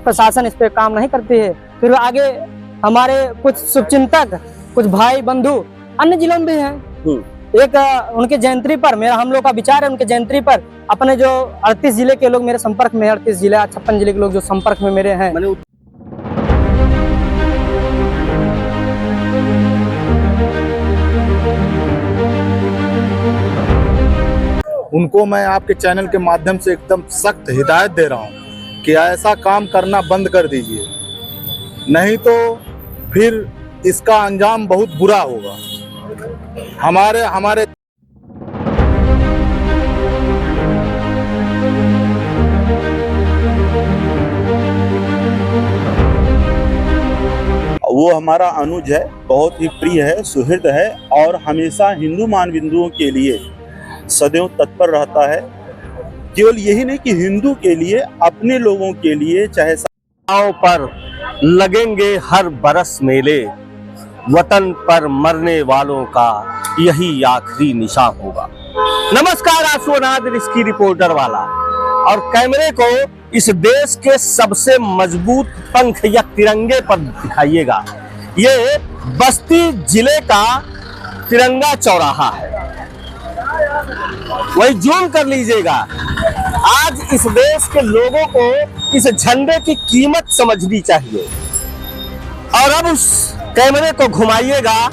प्रशासन इस पे काम नहीं करती है। फिर आगे हमारे कुछ शुभचिंतक, कुछ भाई बंधु अन्य जिलों में भी हैं। एक उनके जयंती पर हम लोग का विचार है, उनके जयंती पर अपने जो 38 जिले के लोग मेरे संपर्क में, 38 जिले 56 जिले के लोग जो संपर्क में मेरे हैं, उनको मैं आपके चैनल के माध्यम से एकदम सख्त हिदायत दे रहा हूं कि ऐसा काम करना बंद कर दीजिए, नहीं तो फिर इसका अंजाम बहुत बुरा होगा। हमारे वो हमारा अनुज है, बहुत ही प्रिय है, सुहृद है और हमेशा हिंदू मानबिंदुओं के लिए सदैव तत्पर रहता है। केवल यही नहीं कि हिंदू के लिए, अपने लोगों के लिए, चाहे पर लगेंगे हर बरस मेले, वतन पर मरने वालों का यही आखिरी निशान होगा। नमस्कार, आशुनाद इसकी रिपोर्टर वाला, और कैमरे को इस देश के सबसे मजबूत पंख या तिरंगे पर दिखाइएगा। ये बस्ती जिले का तिरंगा चौराहा है, वही जूम कर लीजिएगा। आज इस देश के लोगों को इस झंडे की कीमत समझनी चाहिए। और अब उस कैमरे को घुमाइएगा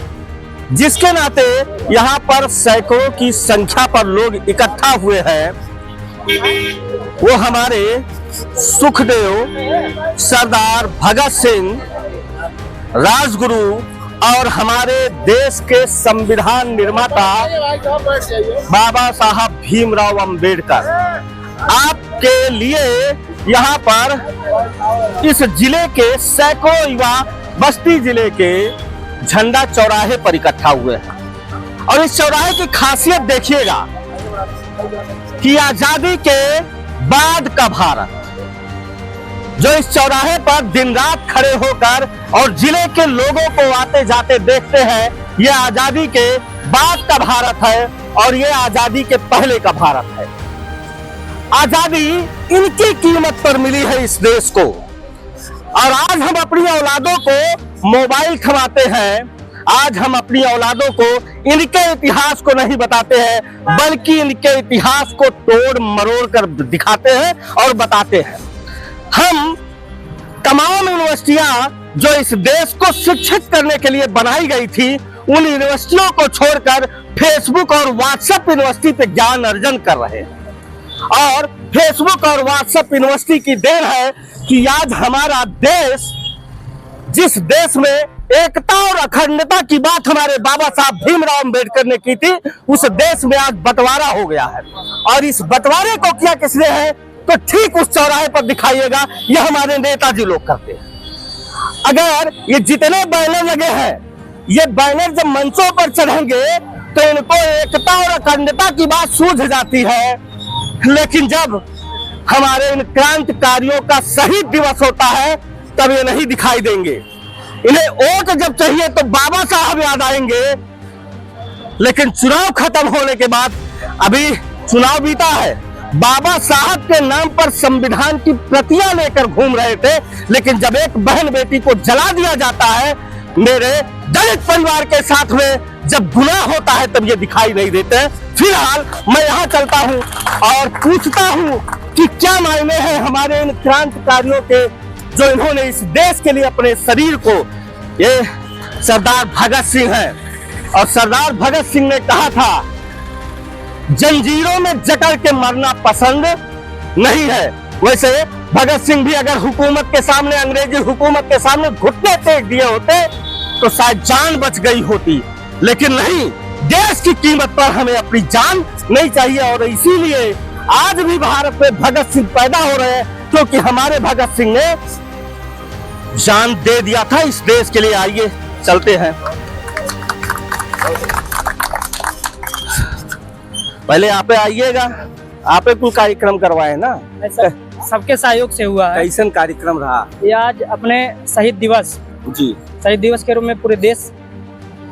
जिसके नाते यहाँ पर सैकड़ों की संख्या पर लोग इकट्ठा हुए हैं। वो हमारे सुखदेव, सरदार भगत सिंह, राजगुरु और हमारे देश के संविधान निर्माता बाबा साहब भीमराव अंबेडकर आपके लिए यहाँ पर इस जिले के सैकड़ों युवा बस्ती जिले के झंडा चौराहे पर इकट्ठा हुए हैं। और इस चौराहे की खासियत देखिएगा कि आजादी के बाद का भारत, जो इस चौराहे पर दिन रात खड़े होकर और जिले के लोगों को आते जाते देखते हैं, ये आजादी के बाद का भारत है और ये आजादी के पहले का भारत है। आजादी इनकी कीमत पर मिली है इस देश को, और आज हम अपनी औलादों को मोबाइल खवाते हैं। आज हम अपनी औलादों को इनके इतिहास को नहीं बताते हैं, बल्कि इनके इतिहास को तोड़ मरोड़ कर दिखाते हैं और बताते हैं। हम तमाम यूनिवर्सिटियां जो इस देश को शिक्षित करने के लिए बनाई गई थी, उन यूनिवर्सिटियों को छोड़कर फेसबुक और व्हाट्सएप यूनिवर्सिटी पे ज्ञान अर्जन कर रहे हैं। और फेसबुक और व्हाट्सएप यूनिवर्सिटी की देन है कि आज हमारा देश, जिस देश में एकता और अखंडता की बात हमारे बाबा साहब भीमराव अंबेडकर ने की थी, उस देश में आज बंटवारा हो गया है। और इस बंटवारे को किया किसने है, तो ठीक उस चौराहे पर दिखाइएगा, ये हमारे नेताजी लोग करते हैं। अगर ये जितने बैनर लगे हैं, ये बैनर जब मंचों पर चढ़ेंगे तो इनको एकता और अखंडता की बात सूझ जाती है, लेकिन जब हमारे इन क्रांतिकारियों का शहीद दिवस होता है तब ये नहीं दिखाई देंगे। इन्हें वोट जब चाहिए तो बाबा साहब याद आएंगे, लेकिन चुनाव खत्म होने के बाद, अभी चुनाव बीता है, बाबा साहब के नाम पर संविधान की प्रतियां लेकर घूम रहे थे, लेकिन जब एक बहन बेटी को जला दिया जाता है, मेरे दलित परिवार के साथ में जब गुनाह होता है, तब ये दिखाई नहीं देते। फिलहाल मैं यहाँ चलता हूँ और पूछता हूँ कि क्या मायने हैं हमारे इन क्रांतिकारियों के, जो इन्होंने इस देश के लिए अपने शरीर को, ये सरदार भगत सिंह है। और सरदार भगत सिंह ने कहा था, जंजीरों में जकड़ के मरना पसंद नहीं है। वैसे भगत सिंह भी अगर हुकूमत के सामने, अंग्रेजी हुकूमत के सामने घुटने टेक दिए होते तो शायद जान बच गई होती, लेकिन नहीं, देश की कीमत पर हमें अपनी जान नहीं चाहिए। और इसीलिए आज भी भारत में भगत सिंह पैदा हो रहे हैं, क्योंकि हमारे भगत सिंह ने जान दे दिया था इस देश के लिए। आइए चलते हैं, पहले यहाँ पे आइएगा। आप कोई कार्यक्रम करवाए ना? सबके सहयोग से हुआ है। कैसन कार्यक्रम रहा? ये आज अपने शहीद दिवस, जी, शहीद दिवस के रूप में पूरे देश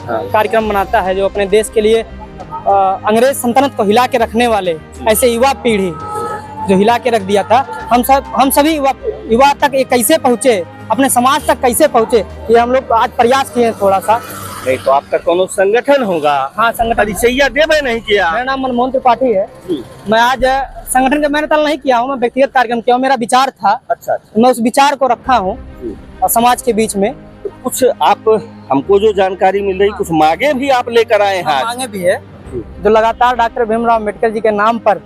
कार्यक्रम मनाता है, जो अपने देश के लिए अंग्रेज सल्तनत को हिला के रखने वाले ऐसे युवा पीढ़ी जो हिला के रख दिया था, हम सभी युवा तक ये कैसे पहुँचे, अपने समाज तक कैसे पहुँचे, ये हम लोग आज प्रयास किए हैं थोड़ा सा। नहीं तो आपका कोनो संगठन होगा? हाँ, संगठन परिचय देवे नहीं किया? मेरा नाम मनमोहन त्रिपाठी है। मैं आज संगठन का मैंने तल नहीं किया हूँ, मैं व्यक्तिगत कार्यक्रम किया हूँ, मेरा विचार था। अच्छा। मैं उस विचार को रखा हूँ और समाज के बीच में। तो कुछ आप हमको जो जानकारी मिल रही, कुछ मांगे भी आप लेकर आए हैं? मांगे भी है जो लगातार डॉक्टर भीमराव अम्बेडकर जी के नाम पर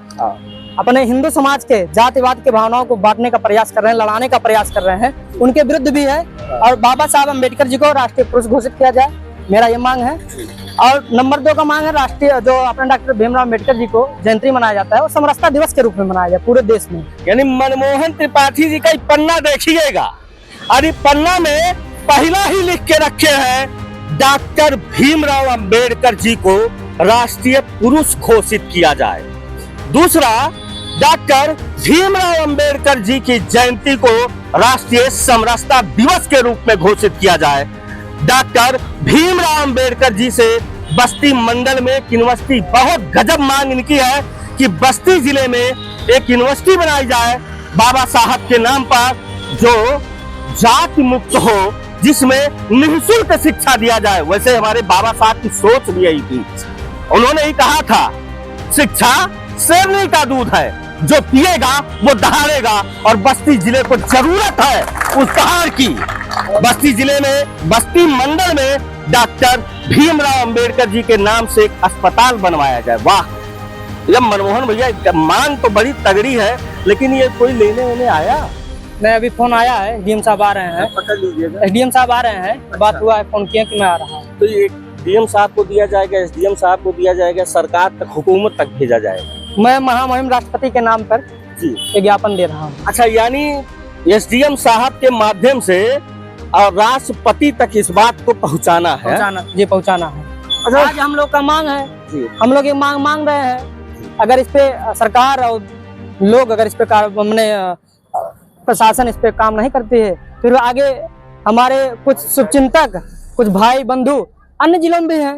अपने हिंदू समाज के जातिवाद के भावनाओं को बांटने का प्रयास कर रहे हैं, लड़ाने का प्रयास कर रहे हैं, उनके विरुद्ध भी है। और बाबा साहब अम्बेडकर जी को राष्ट्रीय पुरुष घोषित किया जाए, मेरा ये मांग है। और नंबर 2 का मांग है राष्ट्रीय जो अपने डॉक्टर भीमराव अम्बेडकर जी को जयंती मनाया जाता है वो समरसता दिवस के रूप में मनाया जाए पूरे देश में। यानी मनमोहन त्रिपाठी जी का पन्ना देखिएगा, और पन्ना में पहला ही लिख के रखे हैं डॉक्टर भीमराव अम्बेडकर जी को राष्ट्रीय पुरुष घोषित किया जाए। दूसरा, डॉक्टर भीमराव अम्बेडकर जी की जयंती को राष्ट्रीय समरसता दिवस के रूप में घोषित किया जाए। डॉक्टर भीमराव अम्बेडकर जी से बस्ती मंडल में एक यूनिवर्सिटी, बहुत गजब मांग इनकी है कि बस्ती जिले में एक यूनिवर्सिटी बनाई जाए बाबा साहब के नाम पर, जो जाति मुक्त हो, जिसमें निःशुल्क शिक्षा दिया जाए। वैसे हमारे बाबा साहब की सोच भी यही थी, उन्होंने ही कहा था शिक्षा शेरनी का दूध है, जो पिएगा वो दहाड़ेगा, और बस्ती जिले को जरूरत है उस दहाड़ की। बस्ती जिले में, बस्ती मंडल में डॉक्टर भीमराव अम्बेडकर जी के नाम से एक अस्पताल बनवाया जाए। वाह, ये मनमोहन भैया मांग तो बड़ी तगड़ी है, लेकिन ये कोई लेने आया मैं अभी फोन आया है, डीएम साहब आ रहे हैं, पकड़ लीजिएगा। डीएम साहब आ रहे हैं, बात हुआ है, फोन किया कि मैं आ रहा हूँ। तो ये डीएम साहब को दिया जाएगा, एसडीएम साहब को दिया जाएगा, सरकार तक, हुकूमत तक भेजा जाएगा? मैं महामहिम राष्ट्रपति के नाम पर जी ज्ञापन दे रहा हूँ। अच्छा, यानी एसडीएम साहब के माध्यम से और राष्ट्रपति तक इस बात को पहुंचाना है? पहुंचाना है। अच्छा, आज हम लोग का मांग है जी, हम लोग ये मांग रहे हैं। अगर इस पे सरकार और लोग अगर इस पे हमने प्रशासन इस पे काम नहीं करती है, फिर आगे हमारे कुछ शुभचिंतक, कुछ भाई बंधु अन्य जिलों में भी हैं,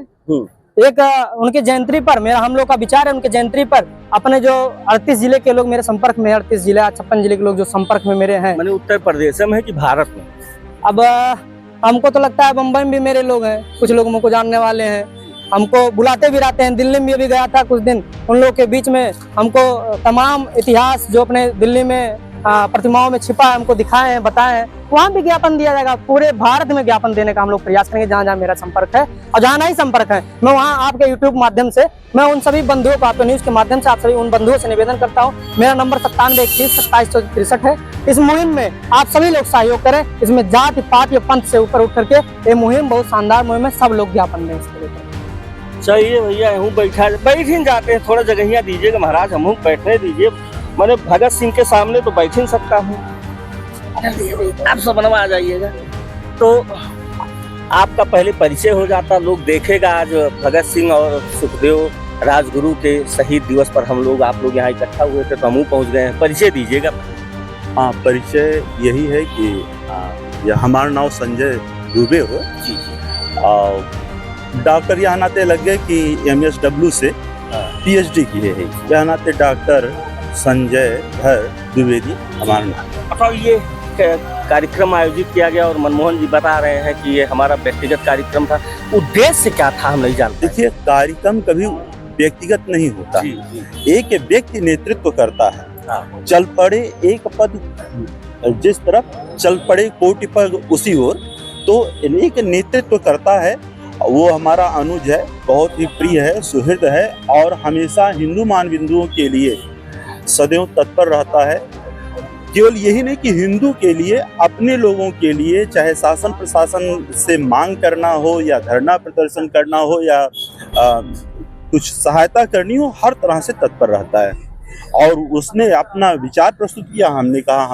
एक उनके जयंती पर हम लोग का विचार है, उनके जयंती पर अपने जो 38 जिले के लोग मेरे संपर्क में, 38 जिले 56 जिले के लोग जो संपर्क में मेरे हैं। मैंने उत्तर प्रदेश में है कि भारत में? अब हमको तो लगता है बम्बई में भी मेरे लोग हैं, कुछ लोग मुझको जानने वाले हैं, हमको बुलाते भी रहते हैं। दिल्ली में भी गया था कुछ दिन, उन लोगों के बीच में हमको तमाम इतिहास जो अपने दिल्ली में प्रतिमाओं में छिपा है हमको दिखाए हैं, बताए हैं। वहाँ भी ज्ञापन दिया जाएगा, पूरे भारत में ज्ञापन देने का हम लोग प्रयास करेंगे, जहाँ जहाँ मेरा संपर्क है और जहाँ नहीं संपर्क है। मैं वहाँ आपके यूट्यूब माध्यम से मैं उन सभी बंधुओं को, आपके न्यूज के माध्यम से आप सभी उन बंधुओं से निवेदन करता हूँ। मेरा नंबर 9721272463 है। इस मुहिम में आप सभी लोग सहयोग करें। इसमें जाति पात या पंथ से ऊपर उठ करके ये मुहिम बहुत शानदार मुहिम है, सब लोग ज्ञापन दें इसके लिए। चाहिए भैया, हूँ बैठ ही जाते हैं, थोड़ा जगह दीजिएगा महाराज, हम बैठने दीजिए। मैंने भगत सिंह के सामने तो बैठ ही सकता हूँ, आप सब बनवा आ जाइएगा। तो आपका पहले परिचय हो जाता, लोग देखेगा। आज भगत सिंह और सुखदेव राजगुरु के शहीद दिवस पर हम लोग, आप लोग यहाँ इकट्ठा हुए थे, तो हम पहुँच गए हैं। परिचय दीजिएगा। हाँ, परिचय यही है कि हमारा नाम संजय दुबे हो जी, और डॉक्टर यहाँ नाते लग गए कि MSW से PhD की है, यहाँ नाते डॉक्टर संजय धर द्विवेदी हमारा नाम। अच्छा, ये कार्यक्रम आयोजित किया गया और मनमोहन जी बता रहे हैं कि ये हमारा व्यक्तिगत कार्यक्रम था, उद्देश्य क्या था हम नहीं जानते। देखिए, कार्यक्रम कभी व्यक्तिगत नहीं होता, एक व्यक्ति नेतृत्व करता है। चल पड़े एक पद जिस तरफ, चल पड़े कोटि पद उसी ओर, तो एक नेतृत्व करता है। वो हमारा अनुज है, बहुत ही प्रिय है, सुहृद है, और हमेशा हिंदू मान बिंदुओं के लिए सदैव तत्पर रहता है। केवल यही नहीं कि हिंदू के लिए, अपने लोगों के लिए, चाहे शासन प्रशासन से मांग करना हो या धरना प्रदर्शन करना हो या कुछ सहायता करनी हो, हर तरह से तत्पर रहता है। और उसने अपना विचार प्रस्तुत किया, हमने कहा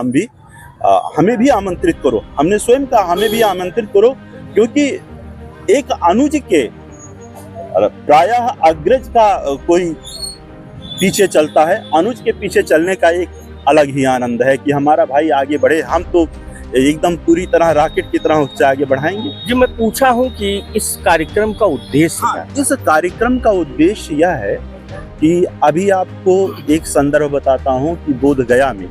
हमें भी आमंत्रित करो, हमने स्वयं कहा हमें भी आमंत्रित करो, क्योंकि एक अनुज के प्रायः अग्रज का कोई पीछे चलता है, अनुज के पीछे चलने का एक अलग ही आनंद है कि हमारा भाई आगे बढ़े। हम तो एकदम पूरी तरह रॉकेट की तरह उससे आगे बढ़ाएंगे। जी, मैं पूछा हूँ कि इस कार्यक्रम का उद्देश्य क्या है? इस कार्यक्रम का उद्देश्य यह है कि अभी आपको एक संदर्भ बताता हूँ कि बोध गया में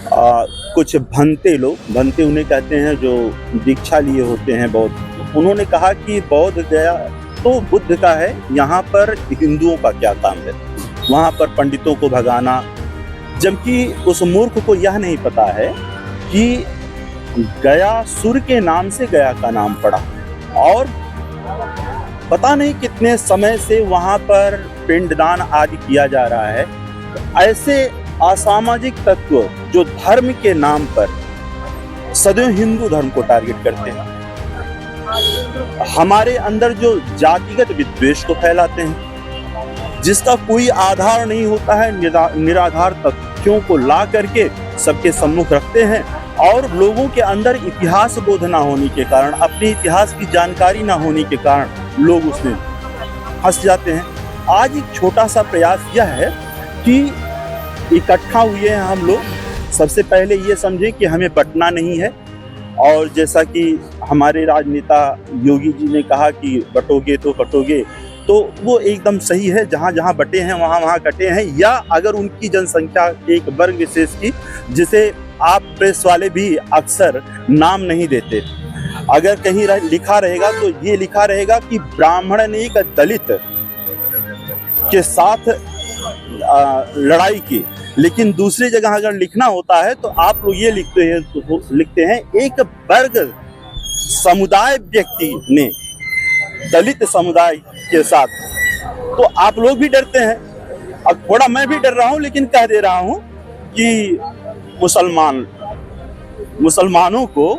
कुछ भंते लोग, भंते उन्हें कहते हैं जो दीक्षा लिए होते हैं बौद्ध, उन्होंने कहा कि बौद्ध गया तो बुद्ध का है, यहाँ पर हिंदुओं का क्या काम है, वहाँ पर पंडितों को भगाना। जबकि उस मूर्ख को यह नहीं पता है कि गया सुर के नाम से गया का नाम पड़ा और पता नहीं कितने समय से वहाँ पर पिंडदान आदि किया जा रहा है। ऐसे असामाजिक तत्व जो धर्म के नाम पर सदैव हिंदू धर्म को टारगेट करते हैं, हमारे अंदर जो जातिगत विद्वेष को फैलाते हैं, जिसका कोई आधार नहीं होता है, निराधार तथ्यों को ला करके सबके सम्मुख रखते हैं और लोगों के अंदर इतिहास बोध ना होने के कारण, अपने इतिहास की जानकारी ना होने के कारण लोग उसमें फंस जाते हैं। आज एक छोटा सा प्रयास यह है कि इकट्ठा हुए हैं हम लोग, सबसे पहले ये समझें कि हमें बंटना नहीं है। और जैसा कि हमारे राजनेता योगी जी ने कहा कि बटोगे तो कटोगे, तो वो एकदम सही है। जहाँ जहाँ बटे हैं वहाँ वहाँ कटे हैं। या अगर उनकी जनसंख्या एक वर्ग विशेष की, जिसे आप प्रेस वाले भी अक्सर नाम नहीं देते, अगर कहीं लिखा रहेगा तो ये लिखा रहेगा कि ब्राह्मण ने एक दलित के साथ लड़ाई की, लेकिन दूसरी जगह अगर लिखना होता है तो आप लोग ये लिखते हैं एक वर्ग समुदाय व्यक्ति ने दलित समुदाय के साथ। तो आप लोग भी डरते हैं, अब थोड़ा मैं भी डर रहा हूं, लेकिन कह दे रहा हूं कि मुसलमानों को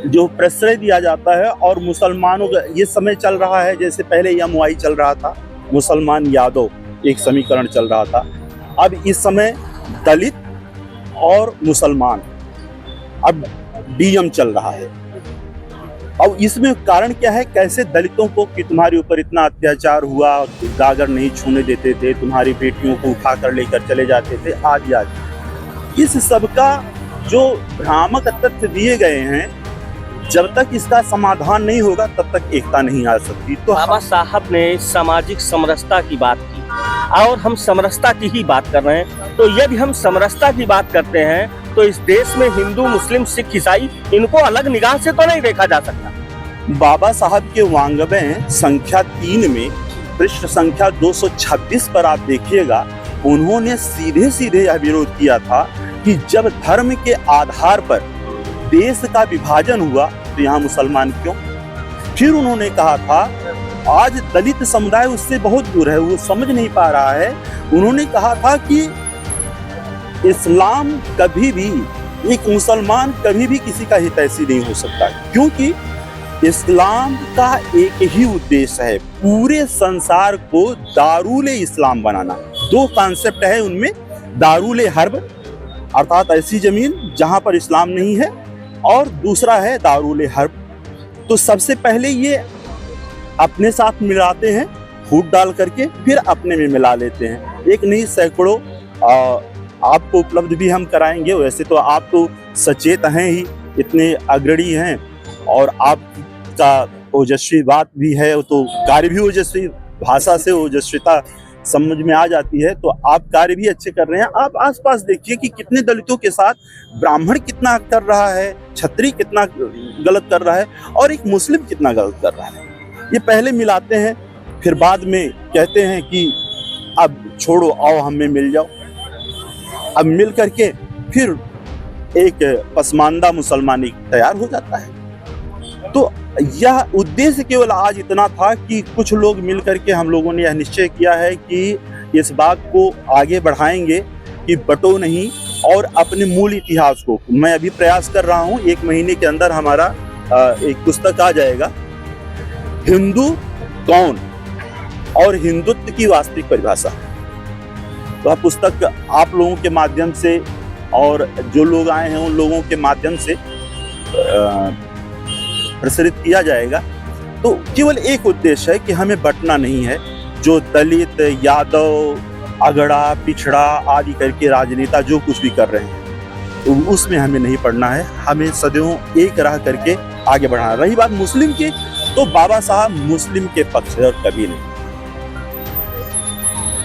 जो प्रश्रय दिया जाता है और मुसलमानों का ये समय चल रहा है, जैसे पहले MY चल रहा था, मुसलमान यादव एक समीकरण चल रहा था, अब इस समय दलित और मुसलमान, अब DM चल रहा है। अब इसमें कारण क्या है? कैसे दलितों को कि तुम्हारे ऊपर इतना अत्याचार हुआ, गागर नहीं छूने देते थे, तुम्हारी बेटियों को उठाकर लेकर चले जाते थे, आदि आदि। इस सब का जो भ्रामक तथ्य दिए गए हैं, जब तक इसका समाधान नहीं होगा तब तक एकता नहीं आ सकती। तो बाबा साहब ने सामाजिक समरसता की बात की और हम समरसता की ही बात कर रहे हैं। तो यदि हम समरसता की बात करते हैं तो इस देश में हिंदू, मुस्लिम, सिख, ईसाई, इनको अलग निगाह से तो नहीं देखा जा सकता। बाबा साहब के वांग्मय संख्या 3 में पृष्ठ संख्या 226 पर आप देखिएगा, उन्होंने सीधे सीधे यह विरोध किया था कि जब धर्म के आधार पर देश का विभाजन हुआ तो यहाँ मुसलमान क्यों। फिर उन्होंने कहा था आज दलित समुदाय उससे बहुत दूर है, वो समझ नहीं पा रहा है। उन्होंने कहा था कि इस्लाम कभी भी, एक मुसलमान कभी भी किसी का हितैषी नहीं हो सकता, क्योंकि इस्लाम का एक ही उद्देश्य है, पूरे संसार को दारुल इस्लाम बनाना। 2 कॉन्सेप्ट है उनमें, दारुल हर्ब अर्थात ऐसी जमीन जहां पर इस्लाम नहीं है, और दूसरा है दारुल हर्ब। तो सबसे पहले ये अपने साथ मिलाते हैं फूट डाल करके, फिर अपने में मिला लेते हैं। एक नहीं सैकड़ों आपको उपलब्ध भी हम कराएंगे। वैसे तो आप तो सचेत हैं ही, इतने अग्रणी हैं और आपका ओजस्वी बात भी है, तो कार्य भी ओजस्वी, भाषा से ओजस्विता समझ में आ जाती है, तो आप कार्य भी अच्छे कर रहे हैं। आप आसपास देखिए कि कितने दलितों के साथ ब्राह्मण कितना कर रहा है, क्षत्रिय कितना गलत कर रहा है और एक मुस्लिम कितना गलत कर रहा है। ये पहले मिलाते हैं, फिर बाद में कहते हैं कि अब छोड़ो, आओ हमें मिल जाओ। अब मिल करके फिर एक पसमानदा मुसलमानी तैयार हो जाता है। तो यह उद्देश्य केवल आज इतना था कि कुछ लोग मिल करके हम लोगों ने यह निश्चय किया है कि इस बात को आगे बढ़ाएंगे कि बटो नहीं, और अपने मूल इतिहास को। मैं अभी प्रयास कर रहा हूँ, 1 महीने के अंदर हमारा एक पुस्तक आ जाएगा, हिंदू कौन और हिंदुत्व की वास्तविक परिभाषा। तो यह पुस्तक आप लोगों के माध्यम से और जो लोग आए हैं उन लोगों के माध्यम से प्रसारित किया जाएगा। तो केवल एक उद्देश्य है कि हमें बंटना नहीं है। जो दलित, यादव, अगड़ा, पिछड़ा आदि करके राजनेता जो कुछ भी कर रहे हैं, तो उसमें हमें नहीं पड़ना है। हमें सदैव एक राह करके आगे बढ़ाना। रही बात मुस्लिम की, तो बाबा साहब मुस्लिम के पक्षधर कभी नहीं।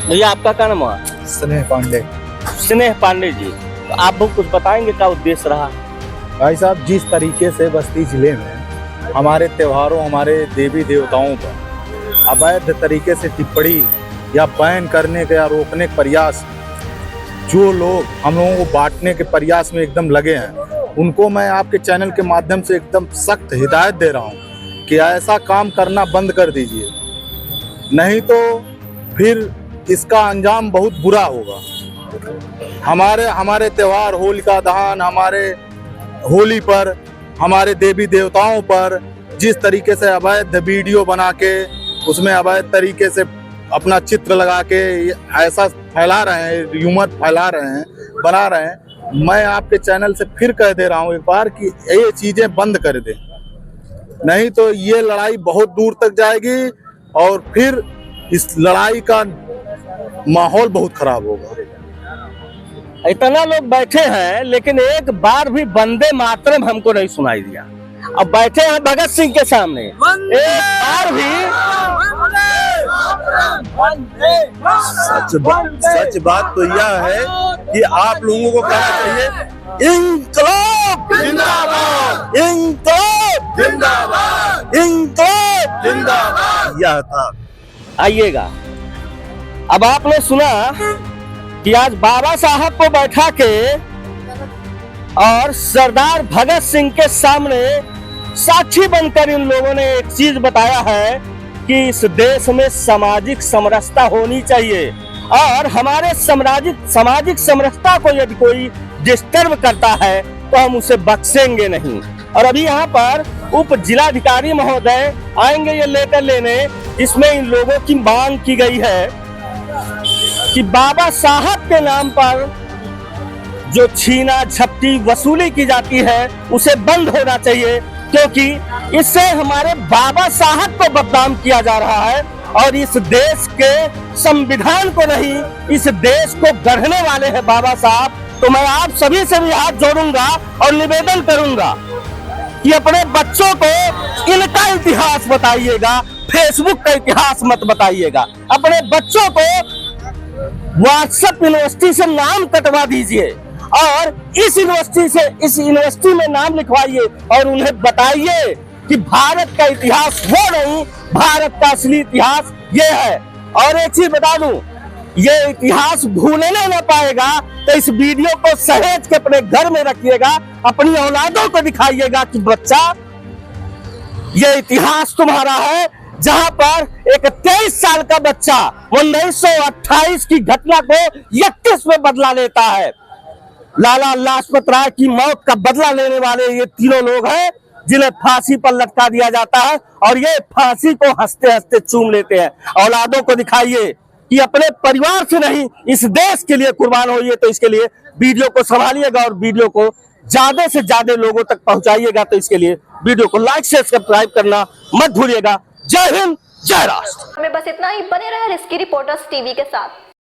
भैया आपका क्या नाम है? स्नेह पांडे। स्नेह पांडे जी, तो आप लोग कुछ बताएंगे क्या उद्देश्य रहा? भाई साहब, जिस तरीके से बस्ती जिले में हमारे त्योहारों, हमारे देवी देवताओं पर अवैध तरीके से टिप्पणी या बैन करने के या रोकने के प्रयास, जो लोग हम लोगों को बांटने के प्रयास में एकदम लगे हैं, उनको मैं आपके चैनल के माध्यम से एकदम सख्त हिदायत दे रहा हूं कि ऐसा काम करना बंद कर दीजिए, नहीं तो फिर इसका अंजाम बहुत बुरा होगा। हमारे त्योहार, होलिका दहन, हमारे होली पर, हमारे देवी देवताओं पर जिस तरीके से अवैध वीडियो बना के उसमें अवैध तरीके से अपना चित्र लगा के ऐसा फैला रहे हैं, ह्यूमर फैला रहे हैं, बना रहे हैं, मैं आपके चैनल से फिर कह दे रहा हूं एक बार कि ये चीजें बंद कर दें, नहीं तो ये लड़ाई बहुत दूर तक जाएगी और फिर इस लड़ाई का माहौल बहुत खराब होगा। इतना लोग बैठे हैं लेकिन एक बार भी वंदे मातरम हमको नहीं सुनाई दिया। अब बैठे हैं भगत सिंह के सामने, एक बार भी सच बात तो यह है कि आप लोगों को कहना चाहिए इंकलाब जिंदाबाद, इंकलाब जिंदाबाद, इंकलाब जिंदाबाद। यह था। आइएगा, अब आपने सुना कि आज बाबा साहब को बैठा के और सरदार भगत सिंह के सामने साक्षी बनकर इन लोगों ने एक चीज बताया है कि इस देश में सामाजिक समरसता होनी चाहिए और हमारे सामाजिक समरसता को यदि कोई डिस्टर्ब करता है तो हम उसे बख्शेंगे नहीं। और अभी यहाँ पर उप जिलाधिकारी महोदय आएंगे ये लेटर लेने, इसमें इन लोगों की मांग की गई है कि बाबा साहब के नाम पर जो छीना झपटी वसूली की जाती है उसे बंद होना चाहिए, क्योंकि इससे हमारे बाबा साहब को बदनाम किया जा रहा है और इस देश के संविधान को नहीं, इस देश को गढ़ने वाले हैं बाबा साहब। तो मैं आप सभी से भी हाथ जोड़ूंगा और निवेदन करूंगा कि अपने बच्चों को इनका इतिहास बताइएगा, फेसबुक का इतिहास मत बताइएगा। अपने बच्चों को व्हाट्सएप यूनिवर्सिटी से नाम कटवा दीजिए और इस यूनिवर्सिटी में नाम लिखवाइए और उन्हें बताइए कि भारत का इतिहास वो नहीं, भारत का असली इतिहास ये है। और एक चीज बता दूं, ये इतिहास भूलने न पाएगा तो इस वीडियो को सहेज के अपने घर में रखिएगा, अपनी औलादों को दिखाइएगा कि बच्चा ये इतिहास तुम्हारा है, जहां पर एक 23 साल का बच्चा 1928 की घटना को 31 में बदला लेता है। लाला लाजपत राय की मौत का बदला लेने वाले ये तीनों लोग हैं जिन्हें फांसी पर लटका दिया जाता है और ये फांसी को हंसते हंसते चूम लेते हैं। औलादों को दिखाइए कि अपने परिवार से नहीं इस देश के लिए कुर्बान होइए। तो इसके लिए वीडियो को संभालिएगा और वीडियो को ज्यादा से ज्यादा लोगों तक पहुंचाइएगा। तो इसके लिए वीडियो को लाइक शेयर सब्सक्राइब करना मत भूलिएगा। जय हिंद, जय राष्ट्र। हमें बस इतना ही, बने रहे रिस्की रिपोर्टर्स टीवी के साथ।